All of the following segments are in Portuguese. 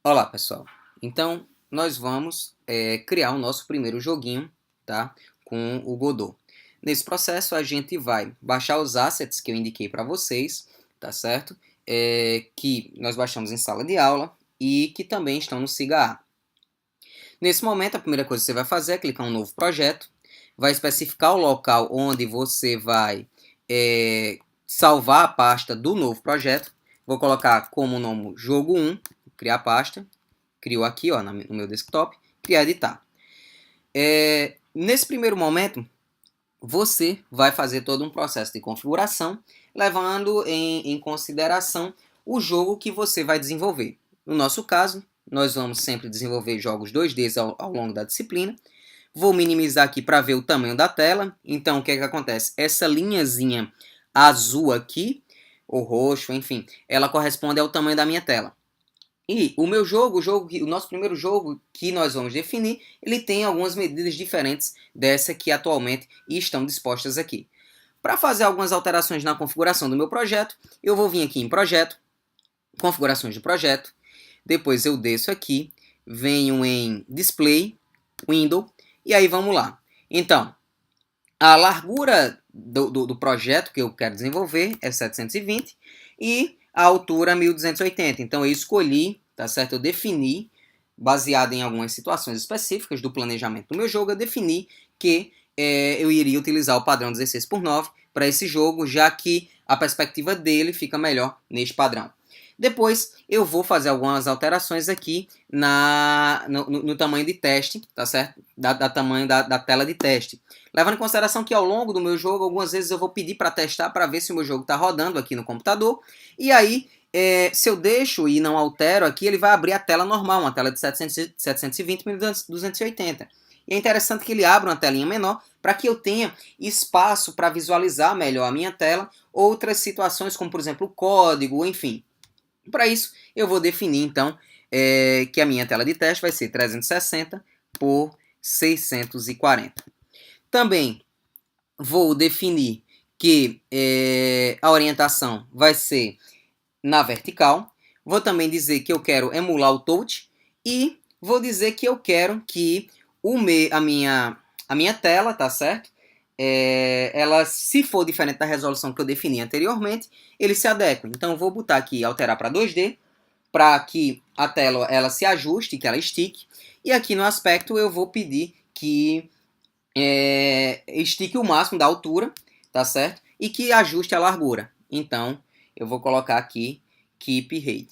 Olá, pessoal. Então, nós vamos criar o nosso primeiro joguinho, tá? Com o Godot. Nesse processo, a gente vai baixar os assets que eu indiquei para vocês, tá certo? Que nós baixamos em sala de aula e que também estão no Siga A. Nesse momento, a primeira coisa que você vai fazer é clicar em um novo projeto, vai especificar o local onde você vai salvar a pasta do novo projeto. Vou colocar como nome jogo 1, criar pasta. Crio aqui ó, no meu desktop, criar editar. Nesse primeiro momento, você vai fazer todo um processo de configuração, levando em consideração o jogo que você vai desenvolver. No nosso caso, nós vamos sempre desenvolver jogos 2D ao longo da disciplina. Vou minimizar aqui para ver o tamanho da tela. Então, o que é que acontece? Essa linhazinha azul aqui, ou roxo, enfim, ela corresponde ao tamanho da minha tela. E o meu jogo, o nosso primeiro jogo que nós vamos definir, ele tem algumas medidas diferentes dessa que atualmente estão dispostas aqui. Para fazer algumas alterações na configuração do meu projeto, eu vou vir aqui em Projeto, Configurações do Projeto, depois eu desço aqui, venho em Display, Window, e aí vamos lá. Então, a largura do projeto que eu quero desenvolver é 720 e a altura 1280. Então eu escolhi, tá certo? Eu defini, baseado em algumas situações específicas do planejamento do meu jogo, eu defini que eu iria utilizar o padrão 16:9 para esse jogo, já que a perspectiva dele fica melhor neste padrão. Depois eu vou fazer algumas alterações aqui no tamanho de teste, tá certo? Tamanho da tela de teste. Levando em consideração que ao longo do meu jogo, algumas vezes eu vou pedir para testar para ver se o meu jogo está rodando aqui no computador. E aí, se eu deixo e não altero aqui, ele vai abrir a tela normal, uma tela de 720 x 280. E é interessante que ele abra uma telinha menor para que eu tenha espaço para visualizar melhor a minha tela, outras situações como, por exemplo, o código, enfim. Para isso, eu vou definir, então, que a minha tela de teste vai ser 360 por 640. Também vou definir que a orientação vai ser na vertical. Vou também dizer que eu quero emular o touch. E vou dizer que eu quero que a minha tela, tá certo? Ela, se for diferente da resolução que eu defini anteriormente, ele se adequa. Então, eu vou botar aqui, alterar para 2D, para que a tela ela se ajuste, que ela estique. E aqui no aspecto eu vou pedir que estique o máximo da altura, tá certo? E que ajuste a largura. Então, eu vou colocar aqui Keep Height.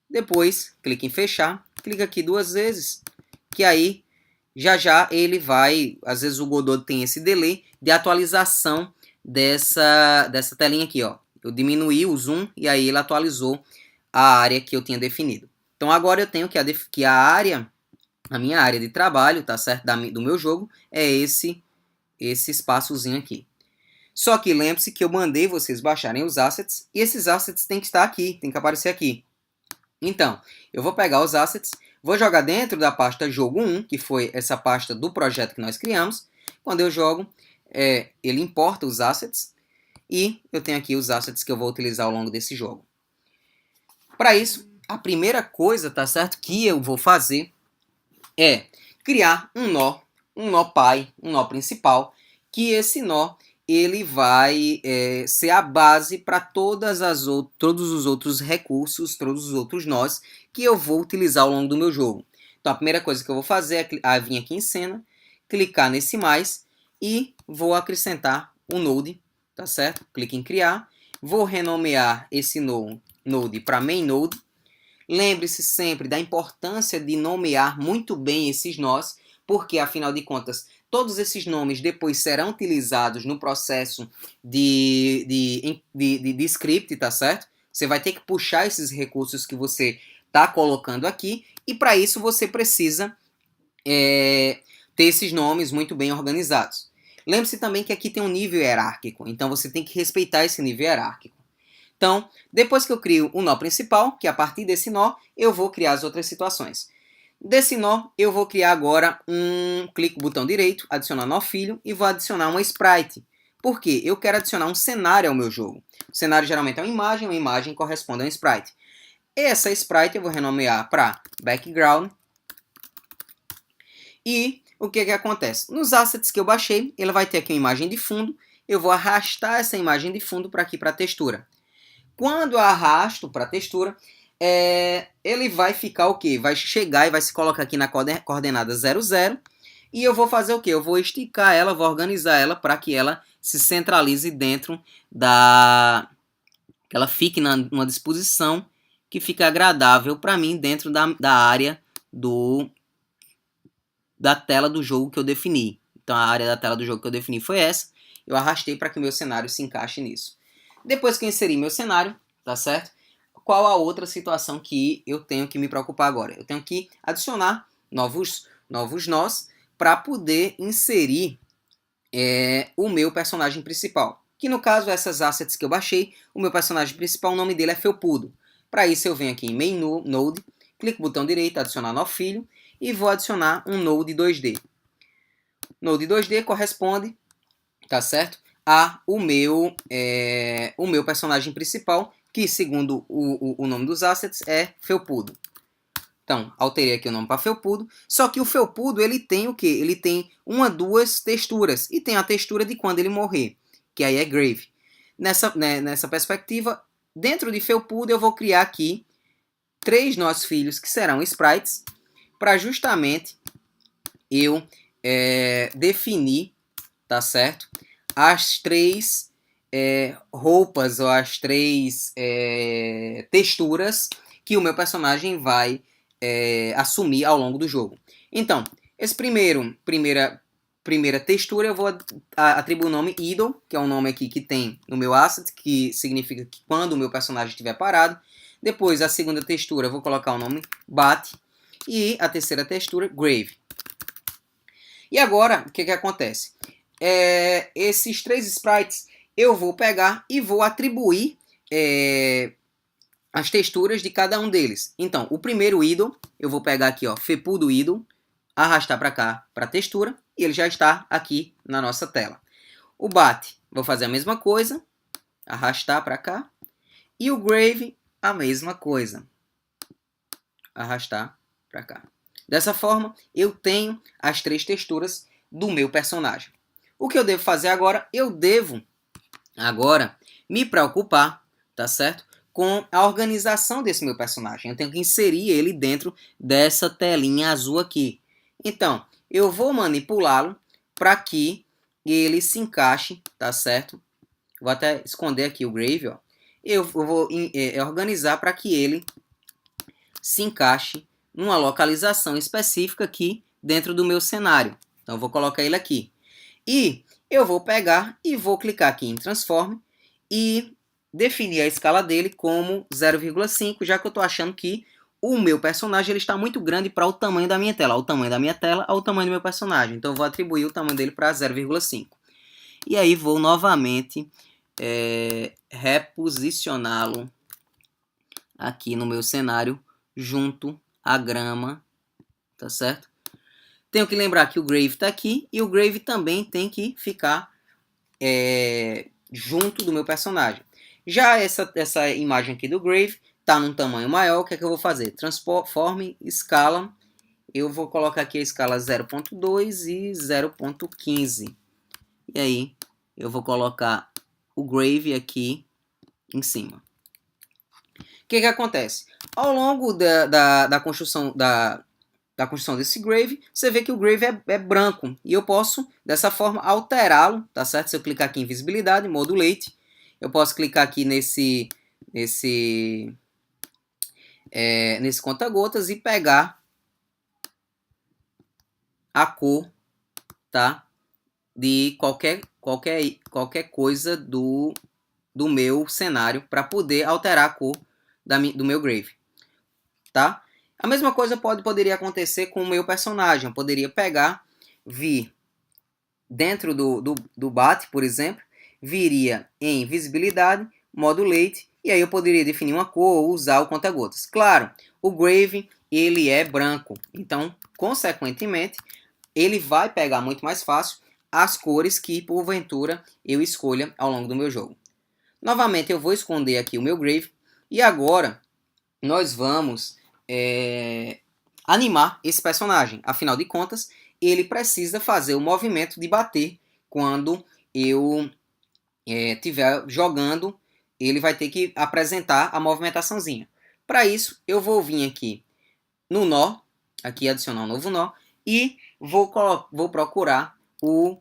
Depois, clique em fechar, clica aqui duas vezes, que aí já ele vai, às vezes o Godot tem esse delay de atualização dessa telinha aqui, ó. Eu diminuí o zoom e aí ele atualizou a área que eu tinha definido. Então agora eu tenho que a minha área de trabalho, tá certo, do meu jogo, é esse espaçozinho aqui. Só que lembre-se que eu mandei vocês baixarem os assets, e esses assets têm que estar aqui, tem que aparecer aqui. Então, eu vou pegar os assets, vou jogar dentro da pasta jogo 1, que foi essa pasta do projeto que nós criamos. Quando eu jogo, ele importa os assets, e eu tenho aqui os assets que eu vou utilizar ao longo desse jogo. Para isso, a primeira coisa, tá certo, que eu vou fazer é criar um nó pai, um nó principal, que esse nó ele vai ser a base para todos os outros recursos, todos os outros nós que eu vou utilizar ao longo do meu jogo. Então a primeira coisa que eu vou fazer é vir aqui em cena, clicar nesse mais e vou acrescentar um node, tá certo? Clique em criar, vou renomear esse node para main node. Lembre-se sempre da importância de nomear muito bem esses nós, porque afinal de contas, todos esses nomes depois serão utilizados no processo de script, tá certo? Você vai ter que puxar esses recursos que você está colocando aqui, e para isso você precisa ter esses nomes muito bem organizados. Lembre-se também que aqui tem um nível hierárquico, então você tem que respeitar esse nível hierárquico. Então, depois que eu crio o nó principal, que a partir desse nó eu vou criar as outras situações. Desse nó, eu vou criar agora clique no botão direito, adicionar nó filho, e vou adicionar uma sprite. Por quê? Eu quero adicionar um cenário ao meu jogo. O cenário geralmente é uma imagem corresponde a um sprite. Essa sprite eu vou renomear para background. E o que acontece? Nos assets que eu baixei, ele vai ter aqui uma imagem de fundo. Eu vou arrastar essa imagem de fundo para aqui, para a textura. Quando eu arrasto para a textura, ele vai ficar o quê? Vai chegar e vai se colocar aqui na coordenada 0, 0. E eu vou fazer o quê? Eu vou esticar ela, vou organizar ela para que ela se centralize dentro da... que ela fique numa disposição que fique agradável para mim dentro da área da tela do jogo que eu defini. Então a área da tela do jogo que eu defini foi essa. Eu arrastei para que o meu cenário se encaixe nisso. Depois que eu inseri meu cenário, tá certo? Qual a outra situação que eu tenho que me preocupar agora? Eu tenho que adicionar novos nós para poder inserir o meu personagem principal. Que no caso, essas assets que eu baixei, o meu personagem principal, o nome dele é Felpudo. Para isso eu venho aqui em Main Node, clico no botão direito, adicionar novo filho, e vou adicionar um Node 2D. Node 2D corresponde, tá certo, o meu personagem principal, que segundo o nome dos assets é Felpudo. Então, alterei aqui o nome para Felpudo, só que o Felpudo ele tem o quê? Ele tem duas texturas, e tem a textura de quando ele morrer, que aí é Grave. Nessa perspectiva, dentro de Felpudo eu vou criar aqui 3 nossos filhos que serão sprites, para justamente eu definir, tá certo? As 3 roupas ou as 3 texturas que o meu personagem vai assumir ao longo do jogo. Então, esse primeira textura eu vou atribuir o nome Idle, que é um nome aqui que tem no meu asset, que significa que quando o meu personagem estiver parado. Depois, a segunda textura eu vou colocar o nome Bat. E a terceira textura, Grave. E agora, o que acontece? Esses 3 sprites eu vou pegar e vou atribuir as texturas de cada um deles. Então, o primeiro Idle, eu vou pegar aqui, ó, Felpudo Idle, arrastar para cá, para a textura, e ele já está aqui na nossa tela. O Bat, vou fazer a mesma coisa, arrastar para cá. E o Grave, a mesma coisa, arrastar para cá. Dessa forma, eu tenho as 3 texturas do meu personagem. O que eu devo fazer agora? Eu devo agora me preocupar, tá certo? Com a organização desse meu personagem. Eu tenho que inserir ele dentro dessa telinha azul aqui. Então, eu vou manipulá-lo para que ele se encaixe, tá certo? Vou até esconder aqui o Grave, ó. Eu vou organizar para que ele se encaixe numa localização específica aqui dentro do meu cenário. Então, eu vou colocar ele aqui. E eu vou pegar e vou clicar aqui em Transform e definir a escala dele como 0,5, já que eu estou achando que o meu personagem ele está muito grande para o tamanho da minha tela. O tamanho da minha tela ao tamanho do meu personagem. Então, eu vou atribuir o tamanho dele para 0,5. E aí, vou novamente reposicioná-lo aqui no meu cenário junto à grama, tá certo? Tenho que lembrar que o Grave está aqui e o Grave também tem que ficar junto do meu personagem. Já essa imagem aqui do Grave está num tamanho maior, o que é que eu vou fazer? Transform, escala, eu vou colocar aqui a escala 0.2 e 0.15. E aí eu vou colocar o Grave aqui em cima. O que acontece? Ao longo da construção desse Grave, você vê que o Grave é branco. E eu posso, dessa forma, alterá-lo, tá certo? Se eu clicar aqui em visibilidade, modulate, eu posso clicar aqui nesse conta-gotas e pegar a cor, tá? De qualquer coisa do meu cenário para poder alterar a cor do meu Grave, tá? A mesma coisa poderia acontecer com o meu personagem. Eu poderia pegar, vir dentro do Bat, por exemplo, viria em visibilidade, modulate, e aí eu poderia definir uma cor ou usar o conta-gotas. Claro, o Grave ele é branco, então, consequentemente, ele vai pegar muito mais fácil as cores que, porventura, eu escolha ao longo do meu jogo. Novamente, eu vou esconder aqui o meu Grave, e agora nós vamos animar esse personagem. Afinal de contas, ele precisa fazer o movimento de bater quando eu estiver jogando. Ele vai ter que apresentar a movimentaçãozinha. Para isso, eu vou vir aqui no nó, aqui adicionar um novo nó, e vou procurar o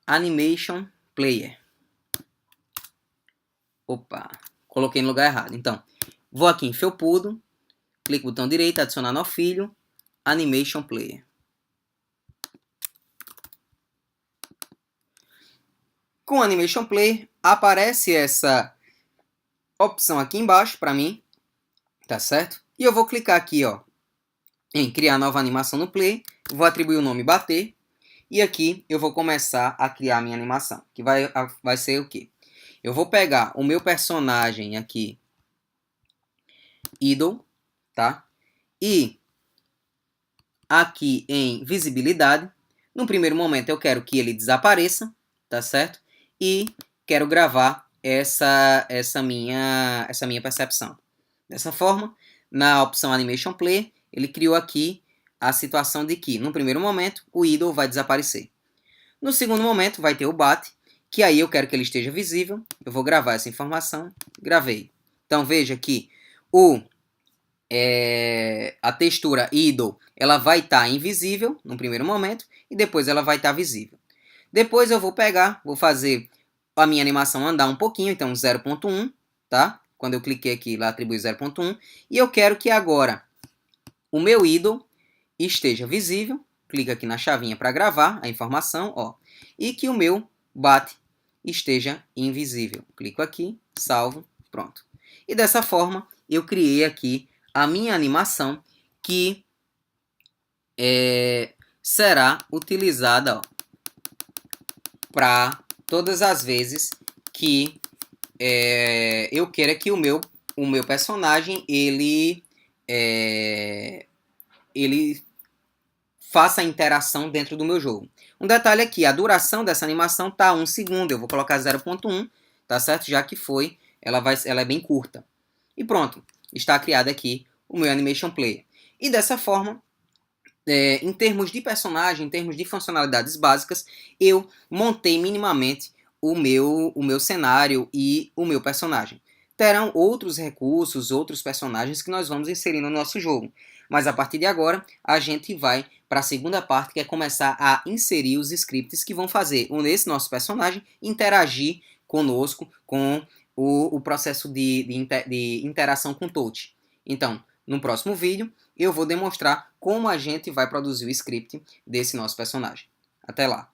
Animation Player. Opa, coloquei no lugar errado. Então, vou aqui em Felpudo, clico no botão direito, adicionar no filho, Animation Player. Com o Animation Player, aparece essa opção aqui embaixo para mim, tá certo? E eu vou clicar aqui, ó, em criar nova animação no Play, vou atribuir o nome bater, e aqui eu vou começar a criar a minha animação, que vai ser o quê? Eu vou pegar o meu personagem aqui, Idle, tá? E aqui em visibilidade, no primeiro momento eu quero que ele desapareça, tá certo? E quero gravar essa minha percepção. Dessa forma, na opção Animation Player, ele criou aqui a situação de que, no primeiro momento, o Idle vai desaparecer. No segundo momento, vai ter o bate, que aí eu quero que ele esteja visível. Eu vou gravar essa informação. Gravei. Então, veja que a textura Idle ela vai estar invisível no primeiro momento e depois ela vai estar visível. Depois eu vou pegar, vou fazer a minha animação andar um pouquinho, então 0.1, tá? Quando eu cliquei aqui, lá atribui 0.1. E eu quero que agora o meu Idle esteja visível. Clica aqui na chavinha para gravar a informação, ó. E que o meu bate esteja invisível. Clico aqui, salvo, pronto. E dessa forma, eu criei aqui a minha animação que será utilizada para todas as vezes que eu queira que o meu personagem ele faça a interação dentro do meu jogo. Um detalhe aqui, a duração dessa animação está 1 segundo, eu vou colocar 0.1, tá certo? Já que ela é bem curta. E pronto, está criado aqui o meu Animation Player. E dessa forma, em termos de personagem, em termos de funcionalidades básicas, eu montei minimamente o meu cenário e o meu personagem. Terão outros recursos, outros personagens que nós vamos inserir no nosso jogo. Mas a partir de agora, a gente vai para a segunda parte, que é começar a inserir os scripts que vão fazer esse nosso personagem interagir conosco, com o processo de interação com o touch. Então, no próximo vídeo, eu vou demonstrar como a gente vai produzir o script desse nosso personagem. Até lá!